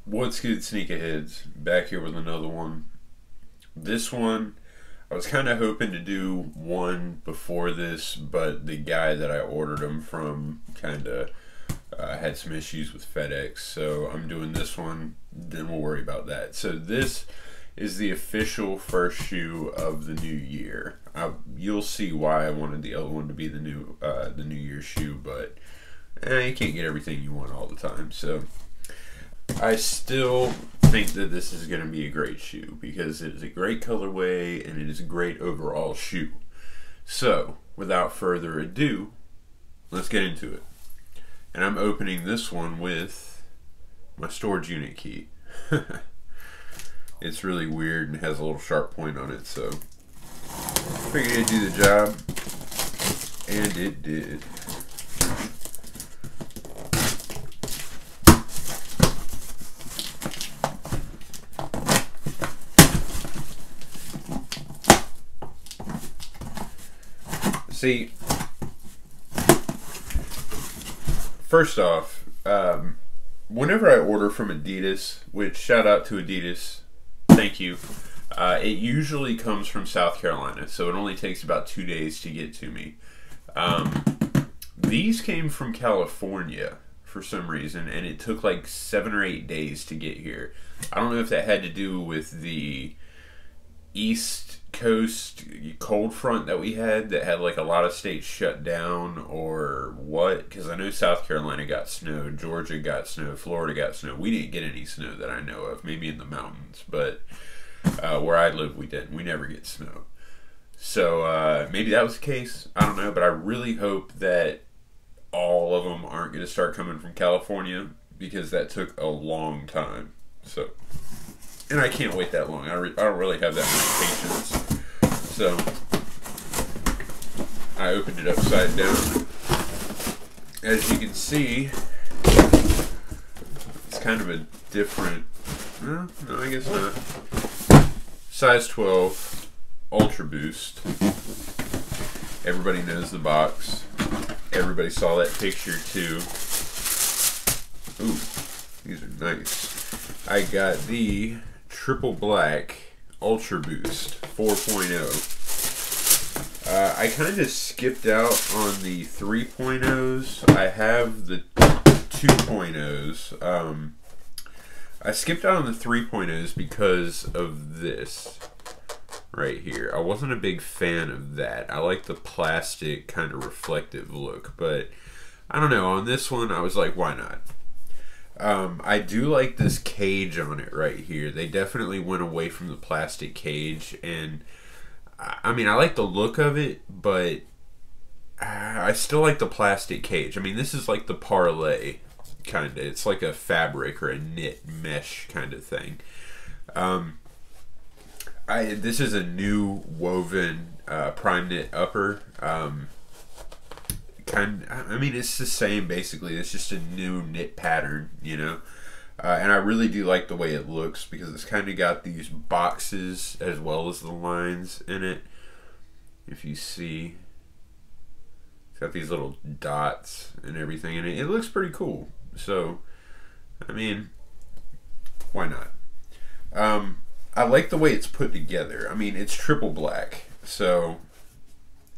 What's good, sneakerheads? Back here with another one. This one, I was kind of hoping to do one before this, but the guy that I ordered them from kind of had some issues with FedEx, so I'm doing this one, then we'll worry about that. So this is the official first shoe of the new year. You'll see why I wanted the other one to be the New Year's shoe, but you can't get everything you want all the time, so I still think that this is going to be a great shoe because it is a great colorway and it is a great overall shoe. So, without further ado, let's get into it. And I'm opening this one with my storage unit key. It's really weird and has a little sharp point on it, so figured it'd do the job, and it did. See, first off, whenever I order from Adidas, which shout out to Adidas, thank you, it usually comes from South Carolina, so it only takes about 2 days to get to me. These came from California for some reason, and it took like 7 or 8 days to get here. I don't know if that had to do with the East Coast cold front that we had that had like a lot of states shut down or what, because I know South Carolina got snow, Georgia got snow, Florida got snow. We didn't get any snow that I know of, maybe in the mountains, but where I live we didn't. We never get snow. So maybe that was the case, I don't know, but I really hope that all of them aren't going to start coming from California because that took a long time. So, and I can't wait that long. I don't really have that much patience. So, I opened it upside down. As you can see, it's kind of a different, no, I guess not. Size 12, Ultra Boost. Everybody knows the box. Everybody saw that picture too. Ooh, these are nice. I got the Triple Black Ultra Boost 4.0. I kind of skipped out on the 3.0s. I have the 2.0s. I skipped out on the 3.0s because of this right here. I wasn't a big fan of that. I like the plastic kind of reflective look, but I don't know. On this one, I was like, why not? I do like this cage on it right here. They definitely went away from the plastic cage, and I mean, I like the look of it, but I still like the plastic cage. I mean, this is like the parlay kind of. It's like a fabric or a knit mesh kind of thing. This is a new woven primeknit upper. I mean, it's the same basically. It's just a new knit pattern, you know. And I really do like the way it looks because it's kind of got these boxes as well as the lines in it. If you see, it's got these little dots and everything in it. It looks pretty cool. So, I mean, why not? I like the way it's put together. I mean, it's triple black, so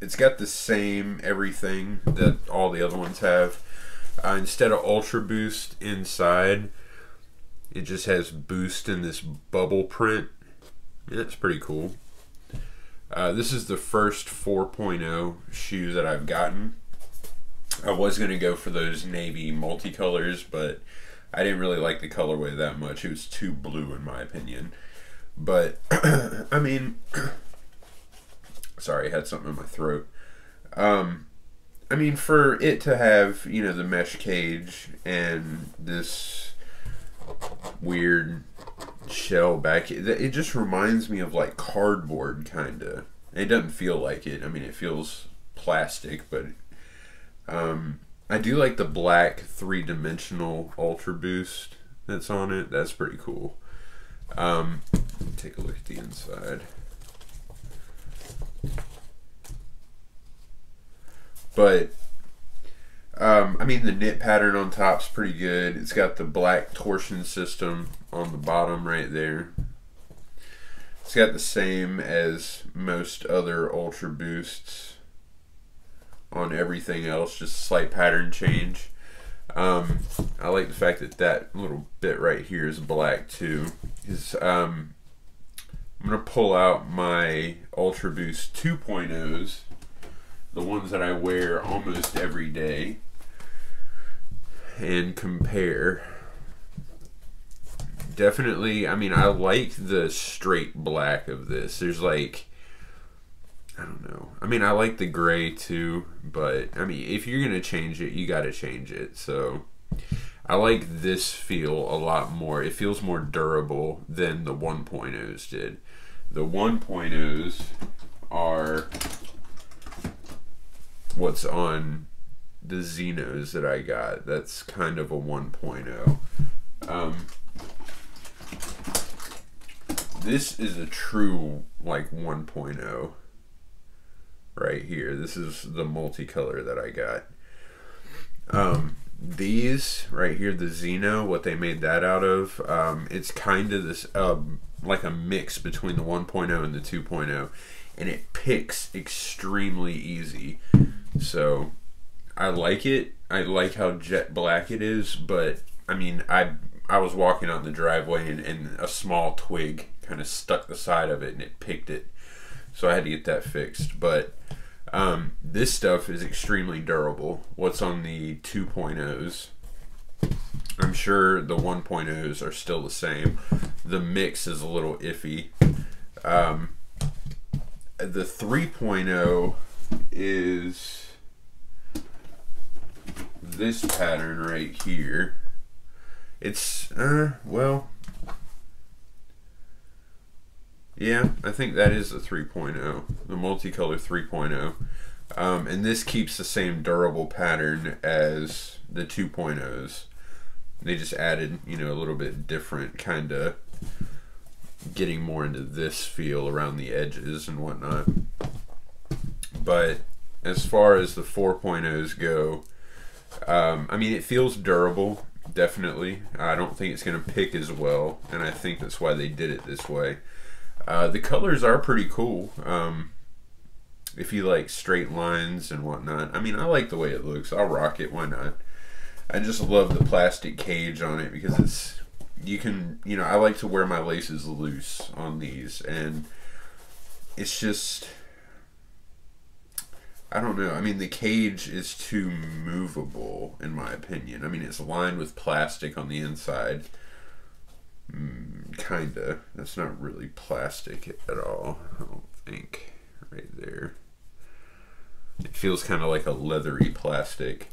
it's got the same everything that all the other ones have. Instead of Ultra Boost inside, it just has Boost in this bubble print. Yeah, that's pretty cool. This is the first 4.0 shoe that I've gotten. I was going to go for those navy multicolors, but I didn't really like the colorway that much. It was too blue in my opinion. But, I mean, sorry, I had something in my throat. I mean, for it to have, you know, the mesh cage and this weird shell back, it just reminds me of like cardboard, kind of. It doesn't feel like it. I mean, it feels plastic, but I do like the black three-dimensional Ultra Boost that's on it. That's pretty cool. Take a look at the inside. But I mean, the knit pattern on top's pretty good. It's got the black torsion system on the bottom right there. It's got the same as most other Ultra Boosts on everything else, just a slight pattern change. I like the fact that that little bit right here is black too. I'm going to pull out my Ultra Boost 2.0s, the ones that I wear almost every day, and compare. Definitely, I mean, I like the straight black of this. There's like, I don't know. I mean, I like the gray too, but I mean, if you're going to change it, you got to change it. So I like this feel a lot more. It feels more durable than the 1.0s did. The 1.0s are what's on the Xenos that I got. That's kind of a 1.0. This is a true like 1.0 right here. This is the multicolor that I got. These right here, the Xeno, what they made that out of, it's kind of this like a mix between the 1.0 and the 2.0, and it picks extremely easy. So I like it. I like how jet black it is, but I mean, I was walking out in the driveway and a small twig kind of stuck the side of it and it picked it, so I had to get that fixed. But this stuff is extremely durable. What's on the 2.0s, I'm sure the 1.0s are still the same. The mix is a little iffy. The 3.0 is this pattern right here. It's well, yeah, I think that is the 3.0, the multicolor 3.0. And this keeps the same durable pattern as the 2.0s. They just added, you know, a little bit different, kind of getting more into this feel around the edges and whatnot. But as far as the 4.0s go, I mean, it feels durable, definitely. I don't think it's going to pick as well, and I think that's why they did it this way. The colors are pretty cool. If you like straight lines and whatnot, I mean, I like the way it looks. I'll rock it. Why not? I just love the plastic cage on it because it's, you can, you know, I like to wear my laces loose on these, and it's just, I don't know. I mean, the cage is too movable, in my opinion. I mean, it's lined with plastic on the inside. Kinda. That's not really plastic at all, I don't think. Right there. It feels kind of like a leathery plastic.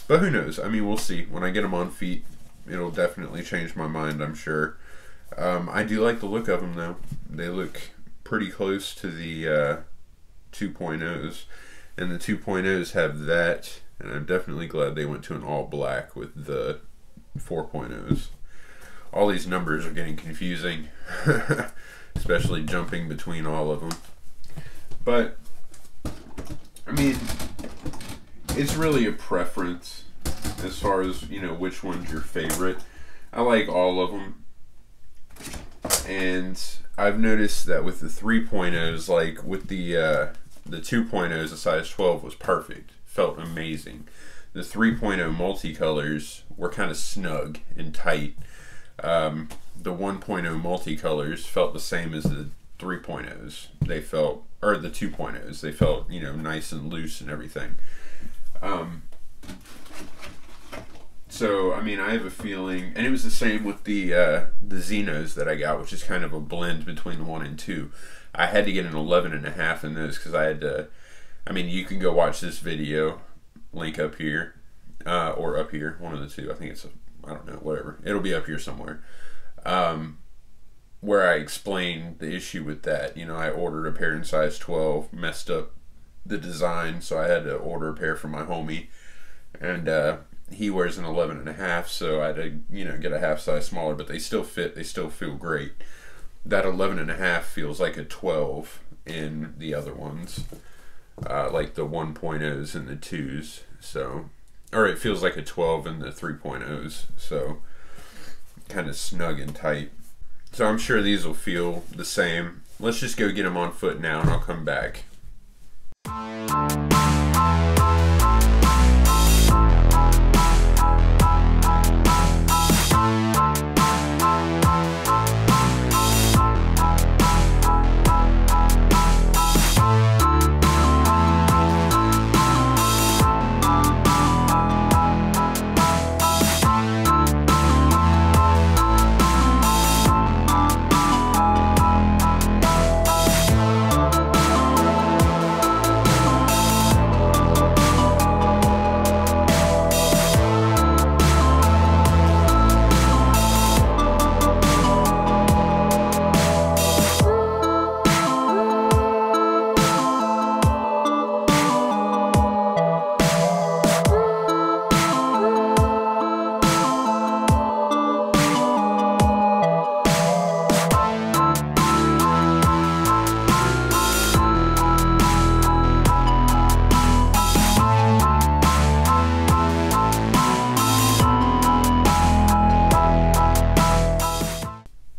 But who knows? I mean, we'll see. When I get them on feet, it'll definitely change my mind, I'm sure. I do like the look of them, though. They look pretty close to the 2.0s. And the 2.0s have that, and I'm definitely glad they went to an all black with the 4.0s. All these numbers are getting confusing, especially jumping between all of them. But, I mean, it's really a preference as far as, you know, which one's your favorite. I like all of them. And I've noticed that with the 3.0s, like with the 2.0s, the size 12 was perfect. Felt amazing. The 3.0 multicolors were kind of snug and tight. The 1.0 multicolors felt the same as the 3.0s. They felt, or the 2.0s, they felt, you know, nice and loose and everything. So, I mean, I have a feeling, and it was the same with the Xenos that I got, which is kind of a blend between the 1 and 2. I had to get an 11.5 in those because I had to, I mean, you can go watch this video, link up here, or up here, one of the two. I think it's, I don't know, whatever. It'll be up here somewhere. Where I explain the issue with that. You know, I ordered a pair in size 12, messed up the design, so I had to order a pair for my homie, and he wears an 11.5, so I had to, you know, get a half size smaller, but they still fit, they still feel great. That 11.5 feels like a 12 in the other ones, like the 1.0s and the 2s, so, or it feels like a 12 in the 3.0s, so kind of snug and tight. So I'm sure these will feel the same. Let's just go get them on foot now, and I'll come back.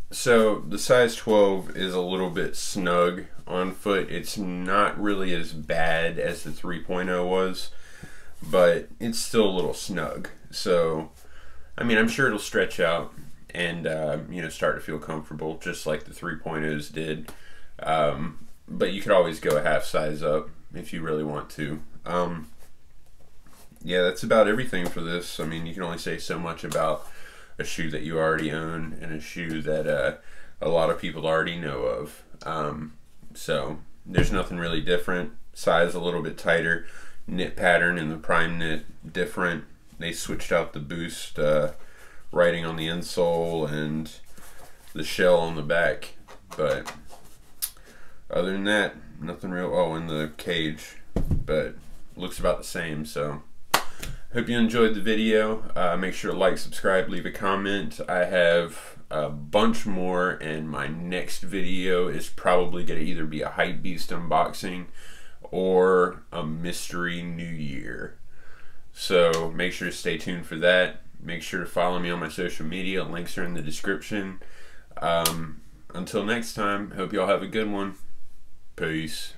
So the size 12 is a little bit snug on foot. It's not really as bad as the 3.0 was, but it's still a little snug. So, I mean, I'm sure it'll stretch out and, you know, start to feel comfortable, just like the 3.0s did. But you could always go a half size up if you really want to. Yeah, that's about everything for this. I mean, you can only say so much about a shoe that you already own and a shoe that a lot of people already know of. So there's nothing really different. Size a little bit tighter, knit pattern in the prime knit different. They switched out the Boost writing on the insole and the shell on the back, but other than that, nothing real. Oh, and the cage, but looks about the same. So hope you enjoyed the video. Make sure to like, subscribe, leave a comment. I have a bunch more, and my next video is probably going to either be a Hypebeast unboxing or a mystery New Year. So make sure to stay tuned for that. Make sure to follow me on my social media. Links are in the description. Until next time, hope y'all have a good one. Peace.